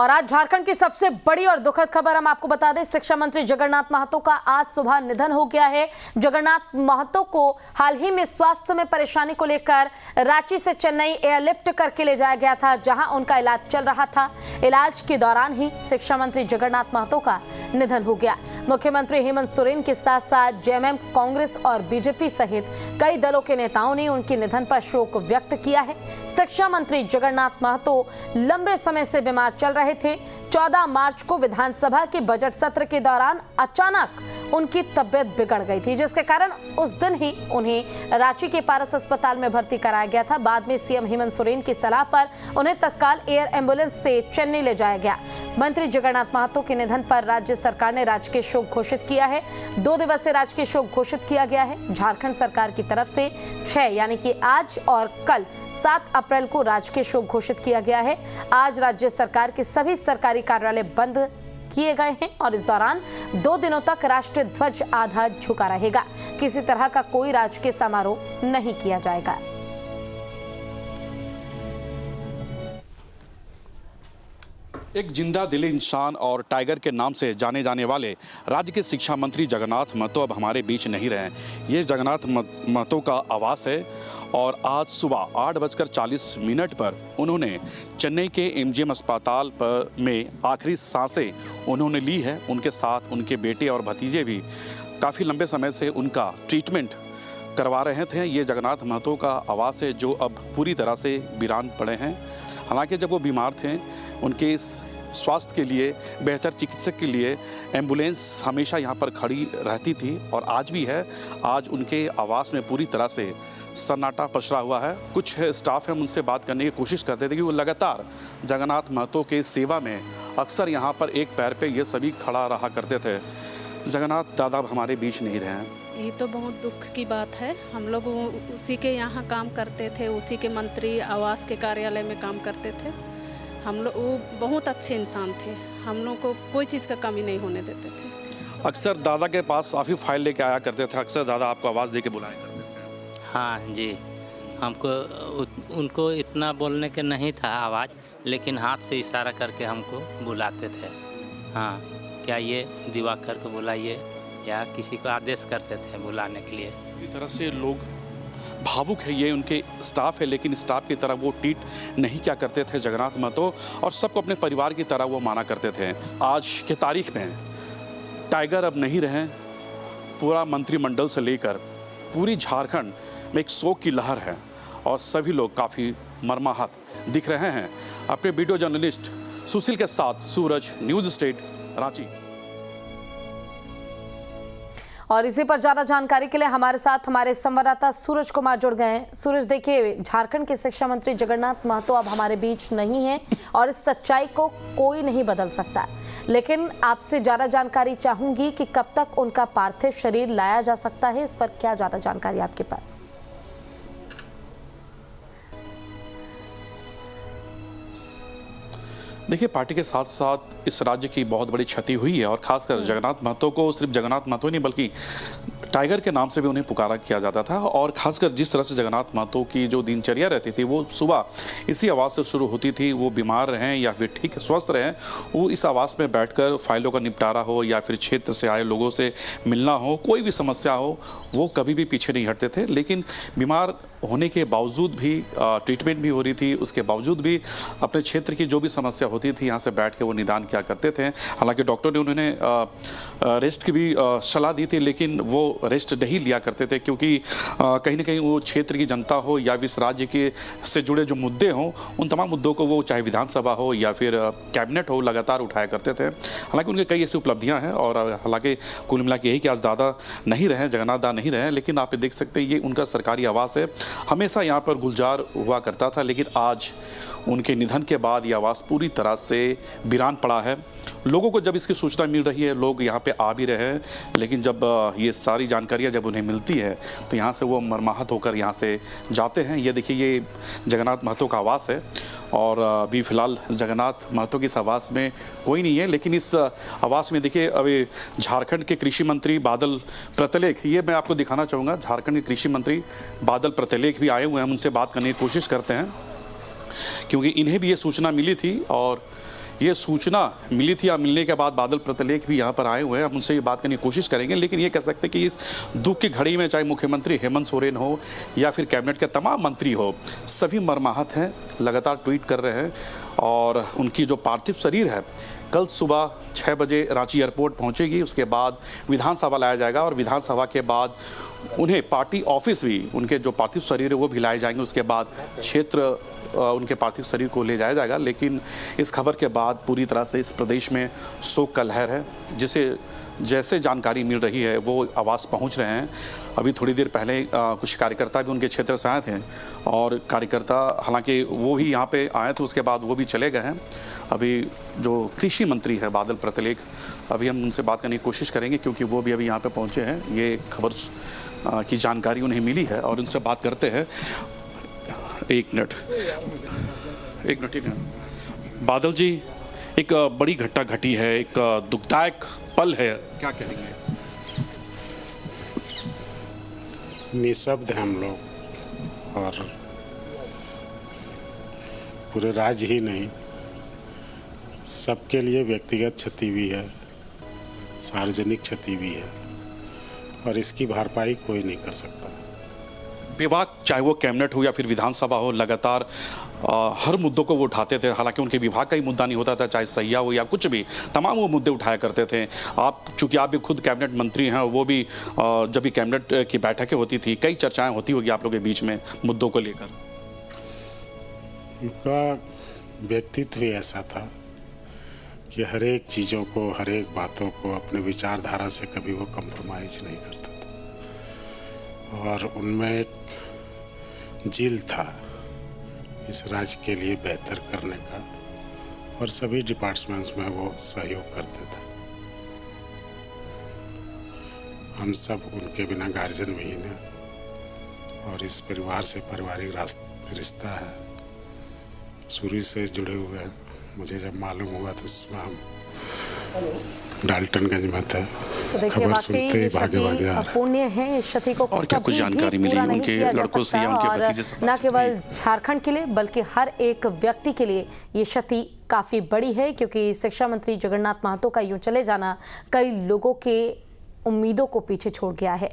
और आज झारखंड की सबसे बड़ी और दुखद खबर हम आपको बता दें, शिक्षा मंत्री जगन्नाथ महतो का आज सुबह निधन हो गया है। जगन्नाथ महतो को हाल ही में स्वास्थ्य में परेशानी को लेकर रांची से चेन्नई एयरलिफ्ट करके ले जाया गया था, जहां उनका इलाज चल रहा था। इलाज के दौरान ही शिक्षा मंत्री जगन्नाथ महतो का निधन हो गया। मुख्यमंत्री हेमंत सोरेन के साथ साथ जेएमएम, कांग्रेस और बीजेपी सहित कई दलों के नेताओं ने उनके निधन पर शोक व्यक्त किया है। शिक्षा मंत्री जगन्नाथ महतो लंबे समय से बीमार चल रहे थे। 14 मार्च को विधानसभा के बजट सत्र के दौरान अचानक उनकी तबीयत बिगड़ गई थी, जिसके कारण उस दिन ही उन्हें रांची के पारस अस्पताल में भर्ती कराया गया था। बाद में सीएम हेमंत सोरेन की सलाह पर उन्हें तत्काल एयर एम्बुलेंस से चेन्नई ले जाया गया। मंत्री जगन्नाथ महतो के निधन पर राज्य सरकार ने राजकीय शोक घोषित किया है। 2 दिवसीय राजकीय शोक घोषित किया गया है। झारखंड सरकार की तरफ से 6 यानी कि आज और कल 7 अप्रैल को राजकीय शोक घोषित किया गया है। आज राज्य सरकार के सभी सरकारी कार्यालय बंद किए गए हैं और इस दौरान 2 दिनों तक राष्ट्रीय ध्वज आधा झुका रहेगा। किसी तरह का कोई राजकीय समारोह नहीं किया जाएगा। एक जिंदा दिली इंसान और टाइगर के नाम से जाने जाने वाले राज्य के शिक्षा मंत्री जगन्नाथ महतो अब हमारे बीच नहीं रहे। ये जगन्नाथ महतो का आवास है और आज सुबह 8:40 पर उन्होंने चेन्नई के एमजीएम अस्पताल में आखिरी सांसें उन्होंने ली है। उनके साथ उनके बेटे और भतीजे भी काफ़ी लंबे समय से उनका ट्रीटमेंट करवा रहे थे। ये जगन्नाथ महतो का आवास है जो अब पूरी तरह से वीरान पड़े हैं। हालांकि जब वो बीमार थे, उनके स्वास्थ्य के लिए, बेहतर चिकित्सक के लिए एम्बुलेंस हमेशा यहाँ पर खड़ी रहती थी और आज भी है। आज उनके आवास में पूरी तरह से सन्नाटा पसरा हुआ है। कुछ स्टाफ हम उनसे बात करने की कोशिश करते थे कि वो लगातार जगन्नाथ महतो के सेवा में अक्सर यहाँ पर एक पैर पे ये सभी खड़ा रहा करते थे। जगन्नाथ दादा अब हमारे बीच नहीं रहे हैं। ये तो बहुत दुख की बात है। हम लोग उसी के यहाँ काम करते थे, उसी के मंत्री आवास के कार्यालय में काम करते थे। हम लोग, वो बहुत अच्छे इंसान थे। हम लोग को कोई चीज़ का कमी नहीं होने देते थे। अक्सर दादा के पास काफ़ी फाइल लेके आया करते थे। अक्सर दादा आपको आवाज़ दे के बुलाया करते थे। हाँ जी, हमको उनको इतना बोलने के नहीं था आवाज़, लेकिन हाथ से इशारा करके हमको बुलाते थे। हाँ, क्या ये दिवाकर को बुलाइए, या किसी को आदेश करते थे बुलाने के लिए। इस तरह से लोग भावुक है। ये उनके स्टाफ है, लेकिन स्टाफ की तरह वो ट्रीट नहीं क्या करते थे जगन्नाथ महतो, और सबको अपने परिवार की तरह वो माना करते थे। आज के तारीख में टाइगर अब नहीं रहे। पूरा मंत्रिमंडल से लेकर पूरी झारखंड में एक शोक की लहर है और सभी लोग काफ़ी मर्माहत दिख रहे हैं। अपने वीडियो जर्नलिस्ट सुशील के साथ सूरज, न्यूज़ स्टेट, रांची। और इसी पर ज्यादा जानकारी के लिए हमारे साथ हमारे संवाददाता सूरज कुमार जुड़ गए हैं। सूरज, देखिए, झारखंड के शिक्षा मंत्री जगन्नाथ महतो अब हमारे बीच नहीं है और इस सच्चाई को कोई नहीं बदल सकता, लेकिन आपसे ज्यादा जानकारी चाहूंगी कि कब तक उनका पार्थिव शरीर लाया जा सकता है। इस पर क्या ज्यादा जानकारी आपके पास? देखिए, पार्टी के साथ साथ इस राज्य की बहुत बड़ी क्षति हुई है और खासकर जगन्नाथ महतो को सिर्फ जगन्नाथ महतो नहीं बल्कि टाइगर के नाम से भी उन्हें पुकारा किया जाता था। और खासकर जिस तरह से जगन्नाथ महतो की जो दिनचर्या रहती थी, वो सुबह इसी आवास से शुरू होती थी। वो बीमार रहें या फिर ठीक स्वस्थ रहें, वो इस आवास में बैठकर फाइलों का निपटारा हो या फिर क्षेत्र से आए लोगों से मिलना हो, कोई भी समस्या हो, वो कभी भी पीछे नहीं हटते थे। लेकिन बीमार होने के बावजूद भी ट्रीटमेंट भी हो रही थी, उसके बावजूद भी अपने क्षेत्र की जो भी समस्या होती थी यहाँ से बैठ के वो निदान किया करते थे। हालांकि डॉक्टर ने उन्होंने रेस्ट की भी सलाह दी थी, लेकिन वो रेस्ट नहीं लिया करते थे, क्योंकि कहीं ना कहीं वो क्षेत्र की जनता हो या इस राज्य के से जुड़े जो मुद्दे हों, उन तमाम मुद्दों को वो चाहे विधानसभा हो या फिर कैबिनेट हो, लगातार उठाया करते थे। हालांकि उनके कई ऐसी उपलब्धियाँ हैं और हालांकि कुल मिला के यही कि आज दादा नहीं रहे, जगन्नाथ दादा नहीं रहे, लेकिन आप देख सकते हैं ये उनका सरकारी आवास है। हमेशा यहाँ पर गुलजार हुआ करता था, लेकिन आज उनके निधन के बाद ये आवास पूरी तरह से वीरान पड़ा है। लोगों को जब इसकी सूचना मिल रही है, लोग यहाँ पे आ भी रहे हैं, लेकिन जब ये सारी जानकारियाँ जब उन्हें मिलती है तो यहाँ से वो मर्माहत होकर यहाँ से जाते हैं। ये देखिए, ये जगन्नाथ महतो का आवास है और अभी फ़िलहाल जगन्नाथ महतो की इस आवास में कोई नहीं है, लेकिन इस आवास में देखिए अभी झारखंड के कृषि मंत्री बादल प्रतलेख, ये मैं आपको दिखाना चाहूँगा। झारखंड के कृषि मंत्री बादल प्रतलेख भी आए हुए हैं, हम उनसे बात करने की कोशिश करते हैं, क्योंकि इन्हें भी ये सूचना मिली थी और ये सूचना मिली थी या मिलने के बाद बादल प्रतिलेख भी यहाँ पर आए हुए हैं। हम उनसे ये बात करने की कोशिश करेंगे, लेकिन ये कह सकते हैं कि इस दुख की घड़ी में चाहे मुख्यमंत्री हेमंत सोरेन हो या फिर कैबिनेट के तमाम मंत्री हो, सभी मर्माहत हैं, लगातार ट्वीट कर रहे हैं। और उनकी जो पार्थिव शरीर है कल सुबह 6 बजे रांची एयरपोर्ट पहुंचेगी। उसके बाद विधानसभा लाया जाएगा और विधानसभा के बाद उन्हें पार्टी ऑफिस भी, उनके जो पार्थिव शरीर है वो भी लाए जाएंगे। उसके बाद क्षेत्र उनके पार्थिव शरीर को ले जाया जाएगा। लेकिन इस खबर के बाद पूरी तरह से इस प्रदेश में शोक का लहर है। जिसे जैसे जानकारी मिल रही है वो आवास पहुंच रहे हैं। अभी थोड़ी देर पहले कुछ कार्यकर्ता भी उनके क्षेत्र से आए थे और कार्यकर्ता, हालांकि वो भी यहाँ पे आए थे, उसके बाद वो भी चले गए हैं। अभी जो कृषि मंत्री है बादल प्रतिलेख, अभी हम उनसे बात करने की कोशिश करेंगे क्योंकि वो भी अभी यहाँ पे पहुँचे हैं। ये खबर की जानकारी उन्हें मिली है और उनसे बात करते हैं। एक मिनट। बादल जी, एक बड़ी घटना घटी है, एक दुखदायक पल है, क्या कहेंगे? निःशब्द हैं हम लोग, और पूरे राज्य ही नहीं, सबके लिए व्यक्तिगत क्षति भी है, सार्वजनिक क्षति भी है, और इसकी भरपाई कोई नहीं कर सकता। विभाग, चाहे वो कैबिनेट हो या फिर विधानसभा हो, लगातार हर मुद्दों को वो उठाते थे। हालांकि उनके विभाग का ही मुद्दा नहीं होता था, चाहे सैया हो या कुछ भी, तमाम वो मुद्दे उठाया करते थे। आप, चूंकि आप भी खुद कैबिनेट मंत्री हैं, वो भी जब भी कैबिनेट की बैठकें होती थी, कई चर्चाएं होती होगी आप लोगों के बीच में मुद्दों को लेकर। उनका व्यक्तित्व ही ऐसा था कि हर एक चीज़ों को, हर एक बातों को अपने विचारधारा से कभी वो कंप्रोमाइज नहीं करता था, और उनमें एक जिल था इस राज्य के लिए बेहतर करने का, और सभी डिपार्टमेंट्स में वो सहयोग करते थे। हम सब उनके बिना गार्जियन विहीन हैं, और इस परिवार से पारिवारिक रिश्ता है, शुरू से जुड़े हुए हैं। मुझे जब मालूम हुआ तो उसमें हम डाल्टनगंज में थे, खबर सुनते ही भागे भागे आए। अपूर्णीय है इस क्षति को, और क्या कुछ जानकारी मिली उनके लड़कों से या उनके भतीजे से? न केवल झारखंड के लिए बल्कि हर एक व्यक्ति के लिए ये क्षति काफी बड़ी है, क्योंकि शिक्षा मंत्री जगन्नाथ महतो का यूं चले जाना कई लोगों के उम्मीदों को पीछे छोड़ गया है।